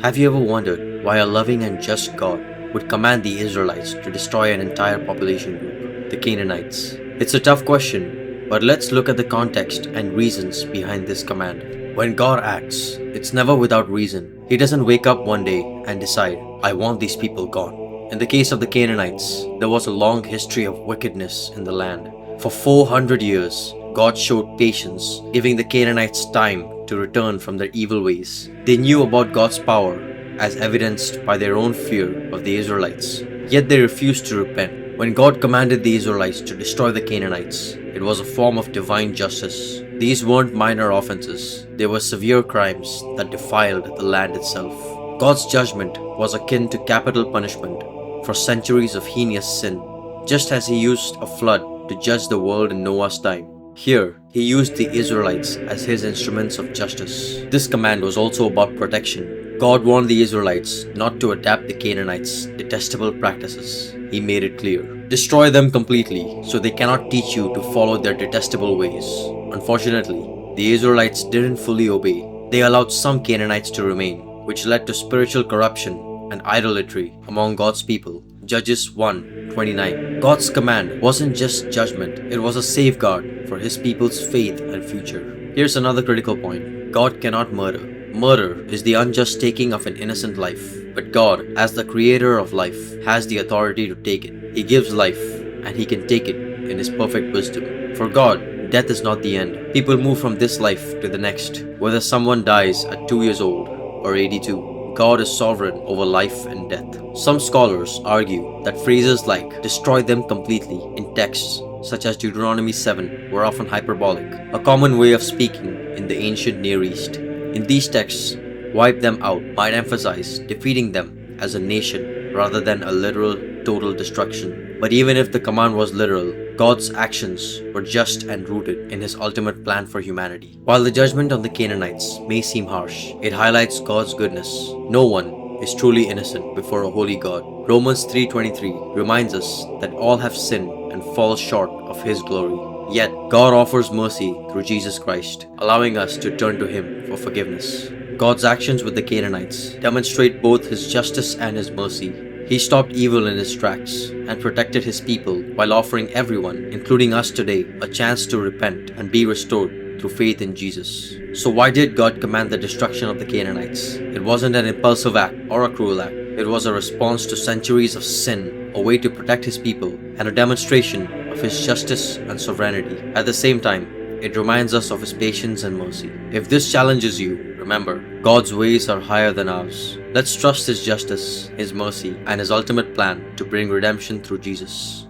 Have you ever wondered why a loving and just God would command the Israelites to destroy an entire population group, the Canaanites? It's a tough question, but let's look at the context and reasons behind this command. When God acts, it's never without reason. He doesn't wake up one day and decide, I want these people gone. In the case of the Canaanites, there was a long history of wickedness in the land. For 400 years, God showed patience, giving the Canaanites time to return from their evil ways. They knew about God's power, as evidenced by their own fear of the Israelites. Yet they refused to repent. When God commanded the Israelites to destroy the Canaanites, it was a form of divine justice. These weren't minor offenses, they were severe crimes that defiled the land itself. God's judgment was akin to capital punishment for centuries of heinous sin, just as He used a flood to judge the world in Noah's time. Here, He used the Israelites as His instruments of justice. This command was also about protection. God warned the Israelites not to adapt the Canaanites' detestable practices. He made it clear, destroy them completely so they cannot teach you to follow their detestable ways. Unfortunately, the Israelites didn't fully obey. They allowed some Canaanites to remain, which led to spiritual corruption and idolatry among God's people. Judges 1:29. God's command wasn't just judgment, it was a safeguard for His people's faith and future. Here's another critical point. God cannot murder. Murder is the unjust taking of an innocent life. But God, as the creator of life, has the authority to take it. He gives life, and He can take it in His perfect wisdom. For God, death is not the end. People move from this life to the next, whether someone dies at 2 years old or 82. God is sovereign over life and death. Some scholars argue that phrases like destroy them completely in texts such as Deuteronomy 7 were often hyperbolic, a common way of speaking in the ancient Near East. In these texts, wipe them out might emphasize defeating them as a nation rather than a literal total destruction. But even if the command was literal, God's actions were just and rooted in His ultimate plan for humanity. While the judgment on the Canaanites may seem harsh, it highlights God's goodness. No one is truly innocent before a holy God. Romans 3:23 reminds us that all have sinned and fall short of His glory. Yet, God offers mercy through Jesus Christ, allowing us to turn to Him for forgiveness. God's actions with the Canaanites demonstrate both His justice and His mercy. He stopped evil in its tracks and protected His people while offering everyone, including us today, a chance to repent and be restored through faith in Jesus. So why did God command the destruction of the Canaanites? It wasn't an impulsive act or a cruel act. It was a response to centuries of sin, a way to protect His people, and a demonstration of His justice and sovereignty. At the same time, it reminds us of His patience and mercy. If this challenges you, remember, God's ways are higher than ours. Let's trust His justice, His mercy, and His ultimate plan to bring redemption through Jesus.